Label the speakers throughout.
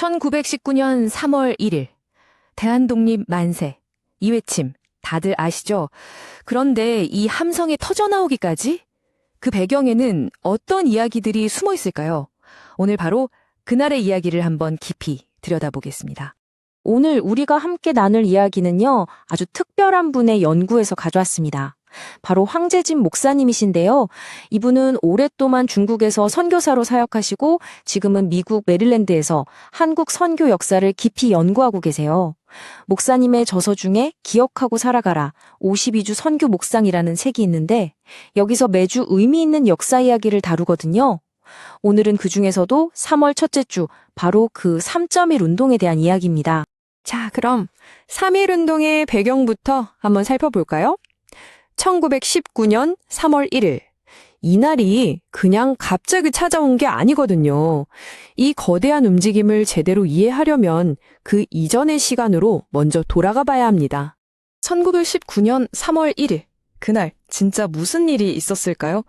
Speaker 1: 1919년 3월 1일, 대한독립 만세, 이 외침 다들 아시죠? 그런데 이 함성이 터져나오기까지 그 배경에는 어떤 이야기들이 숨어 있을까요? 오늘 바로 그날의 이야기를 한번 깊이 들여다보겠습니다.
Speaker 2: 오늘 우리가 함께 나눌 이야기는요, 아주 특별한 분의 연구에서 가져왔습니다. 바로 황재진 목사님이신데요. 이분은 오랫동안 중국에서 선교사로 사역하시고 지금은 미국 메릴랜드에서 한국 선교 역사를 깊이 연구하고 계세요. 목사님의 저서 중에 기억하고 살아가라 52주 선교 묵상이라는 책이 있는데 여기서 매주 의미 있는 역사 이야기를 다루거든요. 오늘은 그 중에서도 3월 첫째 주 바로 그 3.1 운동에 대한 이야기입니다.
Speaker 1: 자, 그럼 3.1 운동의 배경부터 한번 살펴볼까요? 1919년 3월 1일. 이날이 그냥 갑자기 찾아온 게 아니거든요. 이 거대한 움직임을 제대로 이해하려면 그 이전의 시간으로 먼저 돌아가 봐야 합니다. 1919년 3월 1일. 그날 진짜 무슨 일이 있었을까요?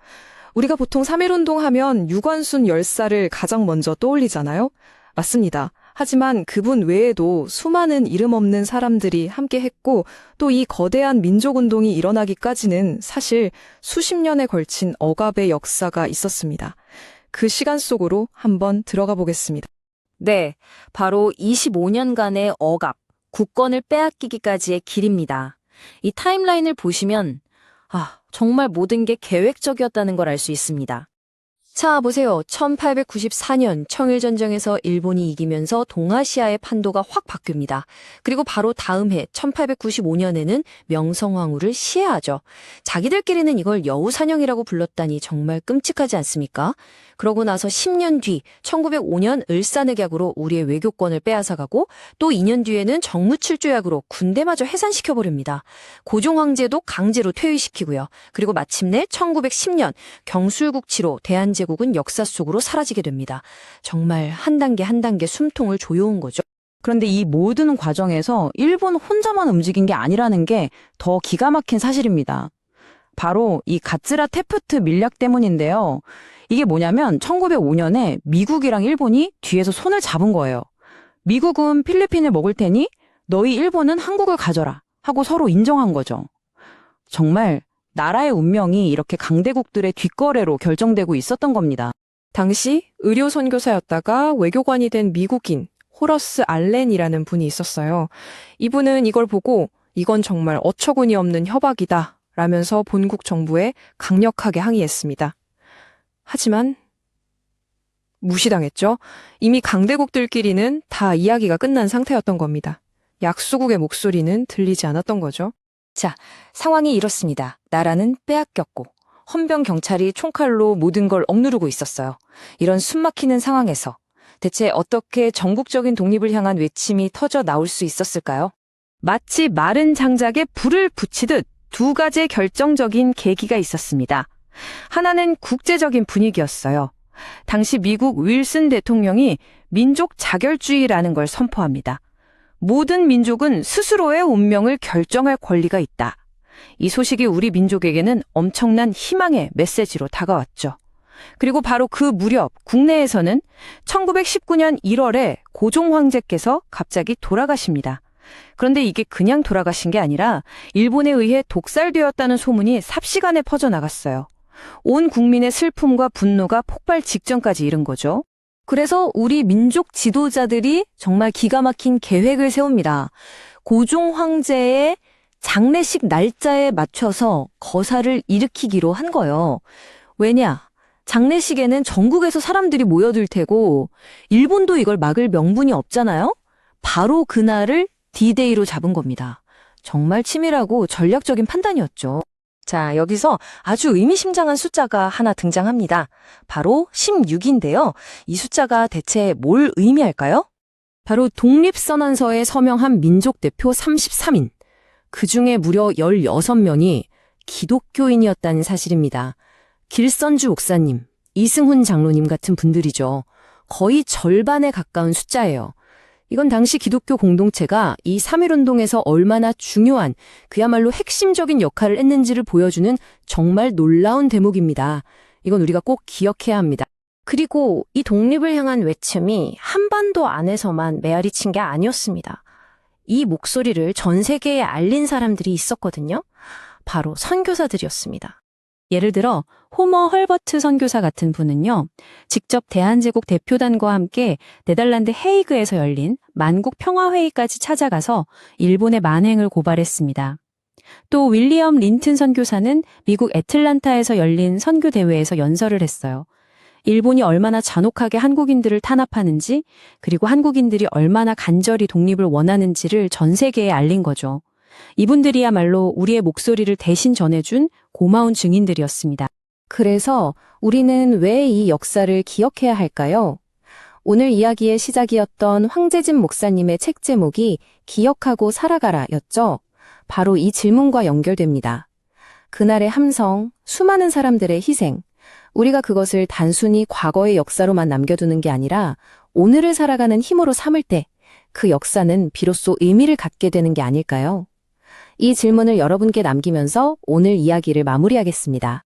Speaker 1: 우리가 보통 3.1 운동하면 유관순 열사를 가장 먼저 떠올리잖아요. 맞습니다. 하지만 그분 외에도 수많은 이름 없는 사람들이 함께 했고 또 이 거대한 민족운동이 일어나기까지는 사실 수십 년에 걸친 억압의 역사가 있었습니다. 그 시간 속으로 한번 들어가 보겠습니다.
Speaker 2: 네, 바로 25년간의 억압, 국권을 빼앗기기까지의 길입니다. 이 타임라인을 보시면 정말 모든 게 계획적이었다는 걸 알 수 있습니다.
Speaker 1: 자, 보세요. 1894년 청일전쟁에서 일본이 이기면서 동아시아의 판도가 확 바뀝니다. 그리고 바로 다음 해 1895년에는 명성황후를 시해하죠. 자기들끼리는 이걸 여우사냥이라고 불렀다니 정말 끔찍하지 않습니까? 그러고 나서 10년 뒤 1905년 을사늑약으로 우리의 외교권을 빼앗아가고 또 2년 뒤에는 정무칠조약으로 군대마저 해산시켜버립니다. 고종황제도 강제로 퇴위시키고요. 그리고 마침내 1910년 경술국치로 대한제국은 역사 속으로 사라지게 됩니다. 정말 한 단계 한 단계 숨통을 조여온 거죠.
Speaker 2: 그런데 이 모든 과정에서 일본 혼자만 움직인 게 아니라는 게 더 기가 막힌 사실입니다. 바로 이 가츠라 테프트 밀약 때문인데요. 이게 뭐냐면 1905년에 미국이랑 일본이 뒤에서 손을 잡은 거예요. 미국은 필리핀을 먹을 테니 너희 일본은 한국을 가져라 하고 서로 인정한 거죠. 정말 나라의 운명이 이렇게 강대국들의 뒷거래로 결정되고 있었던 겁니다.
Speaker 1: 당시 의료 선교사였다가 외교관이 된 미국인 호러스 알렌이라는 분이 있었어요. 이분은 이걸 보고 이건 정말 어처구니 없는 협박이다 라면서 본국 정부에 강력하게 항의했습니다. 하지만 무시당했죠. 이미 강대국들끼리는 다 이야기가 끝난 상태였던 겁니다. 약소국의 목소리는 들리지 않았던 거죠.
Speaker 2: 자, 상황이 이렇습니다. 나라는 빼앗겼고 헌병 경찰이 총칼로 모든 걸 억누르고 있었어요. 이런 숨막히는 상황에서 대체 어떻게 전국적인 독립을 향한 외침이 터져 나올 수 있었을까요? 마치 마른 장작에 불을 붙이듯 두 가지의 결정적인 계기가 있었습니다. 하나는 국제적인 분위기였어요. 당시 미국 윌슨 대통령이 민족 자결주의라는 걸 선포합니다. 모든 민족은 스스로의 운명을 결정할 권리가 있다. 이 소식이 우리 민족에게는 엄청난 희망의 메시지로 다가왔죠. 그리고 바로 그 무렵 국내에서는 1919년 1월에 고종 황제께서 갑자기 돌아가십니다. 그런데 이게 그냥 돌아가신 게 아니라 일본에 의해 독살되었다는 소문이 삽시간에 퍼져나갔어요. 온 국민의 슬픔과 분노가 폭발 직전까지 이른 거죠. 그래서 우리 민족 지도자들이 정말 기가 막힌 계획을 세웁니다. 고종 황제의 장례식 날짜에 맞춰서 거사를 일으키기로 한 거예요. 왜냐? 장례식에는 전국에서 사람들이 모여들 테고 일본도 이걸 막을 명분이 없잖아요? 바로 그날을 D-Day로 잡은 겁니다. 정말 치밀하고 전략적인 판단이었죠. 자, 여기서 아주 의미심장한 숫자가 하나 등장합니다. 바로 16인데요. 이 숫자가 대체 뭘 의미할까요? 바로 독립선언서에 서명한 민족대표 33인. 그중에 무려 16명이 기독교인이었다는 사실입니다. 길선주 목사님, 이승훈 장로님 같은 분들이죠. 거의 절반에 가까운 숫자예요. 이건 당시 기독교 공동체가 이 3.1운동에서 얼마나 중요한 그야말로 핵심적인 역할을 했는지를 보여주는 정말 놀라운 대목입니다. 이건 우리가 꼭 기억해야 합니다.
Speaker 3: 그리고 이 독립을 향한 외침이 한반도 안에서만 메아리 친 게 아니었습니다. 이 목소리를 전 세계에 알린 사람들이 있었거든요. 바로 선교사들이었습니다.
Speaker 4: 예를 들어 호머 헐버트 선교사 같은 분은요, 직접 대한제국 대표단과 함께 네덜란드 헤이그에서 열린 만국 평화회의까지 찾아가서 일본의 만행을 고발했습니다. 또 윌리엄 린튼 선교사는 미국 애틀란타에서 열린 선교대회에서 연설을 했어요. 일본이 얼마나 잔혹하게 한국인들을 탄압하는지, 그리고 한국인들이 얼마나 간절히 독립을 원하는지를 전 세계에 알린 거죠. 이분들이야말로 우리의 목소리를 대신 전해준 고마운 증인들이었습니다.
Speaker 3: 그래서 우리는 왜 이 역사를 기억해야 할까요? 오늘 이야기의 시작이었던 황재진 목사님의 책 제목이 기억하고 살아가라 였죠. 바로 이 질문과 연결됩니다. 그날의 함성, 수많은 사람들의 희생, 우리가 그것을 단순히 과거의 역사로만 남겨두는 게 아니라 오늘을 살아가는 힘으로 삼을 때 그 역사는 비로소 의미를 갖게 되는 게 아닐까요? 이 질문을 여러분께 남기면서 오늘 이야기를 마무리하겠습니다.